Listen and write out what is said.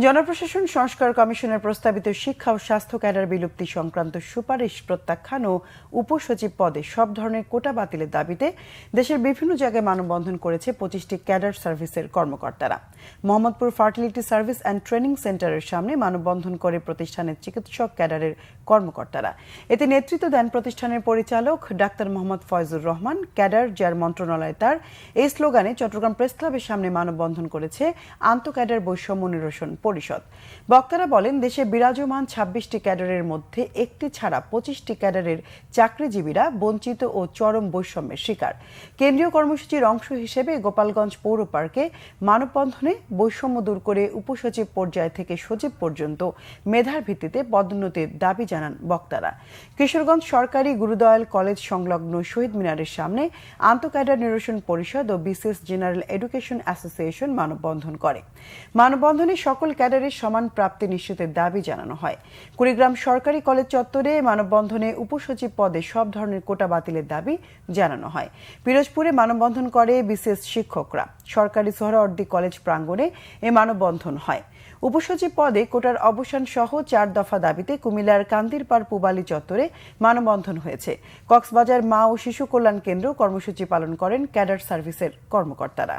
জনপ্রশাসন সংস্কার কমিশনের প্রস্তাবিত শিক্ষা ও স্বাস্থ্য ক্যাডার বিলুপ্তি সংক্রান্ত সুপারিশ প্রত্যাখ্যান ও উপসচিব পদে সব ধরনের কোটা বাতিলের দাবিতে দেশের বিভিন্ন জায়গায় মানববন্ধন করেছে 25টি ক্যাডার সার্ভিসের কর্মকর্তারা। Mohammadpur fertility service and training সেন্টারের সামনে মানববন্ধন করে প্রতিষ্ঠানের চিকিৎসক ক্যাডারের কর্মকর্তারা। এতে নেতৃত্ব দেন প্রতিষ্ঠানের পরিচালক ডাক্তার মোহাম্মদ ফয়জুর রহমান। ক্যাডার যার মন্ত্রণালয় তার এই স্লোগানে চট্টগ্রাম প্রেস ক্লাবের সামনে মানববন্ধন করেছে আন্তঃক্যাডার বৈষম্য নিরসন পরিষদ। বক্তারা বলেন, দেশে বিরাজমান 26টি ক্যাডারের মধ্যে একটি ছাড়া 25টি ক্যাডারের চাকরিজীবীরা বঞ্চিত ও চরম বৈষম্যের শিকার। কেন্দ্রীয় কর্মসূচির অংশ হিসেবে গোপালগঞ্জ পৌর পার্কে মানববন্ধনে বৈষম্য দূর করে উপসচিব পর্যায় থেকে সচিব পর্যন্ত মেধার ভিত্তিতে পদোন্নতির দাবি জানান বক্তারা। কিশোরগঞ্জ সরকারি গুরুদয়াল কলেজ সংলগ্ন শহীদ মিনারের সামনে আন্তঃক্যাডার নিরসন পরিষদ ও বিসিএস জেনারেল এডুকেশন অ্যাসোসিয়েশন মানববন্ধন করে। মানববন্ধনে সকল ক্যাডারের সমান প্রাপ্তি নিশ্চিতের দাবি জানানো হয়। কুড়িগ্রাম সরকারি কলেজ চত্বরে মানববন্ধনে উপসচিব পদে সব ধরনের কোটা বাতিলের দাবি জানানো হয়। পিরোজপুরে মানববন্ধন করে বিসিএস শিক্ষকরা। সরকারি সোহরাওয়ার্দী কলেজ প্রাঙ্গণে এ মানববন্ধন হয়। উপসচিব পদে কোটার অবসান সহ 4 দফা দাবিতে কুমিল্লার কান্দিরপাড় পুবালী চত্বরে মানববন্ধন হয়েছে। কক্সবাজার মা ও শিশু কল্যাণ কেন্দ্র কর্মসূচি পালন করেন ক্যাডার সার্ভিসের কর্মকর্তারা।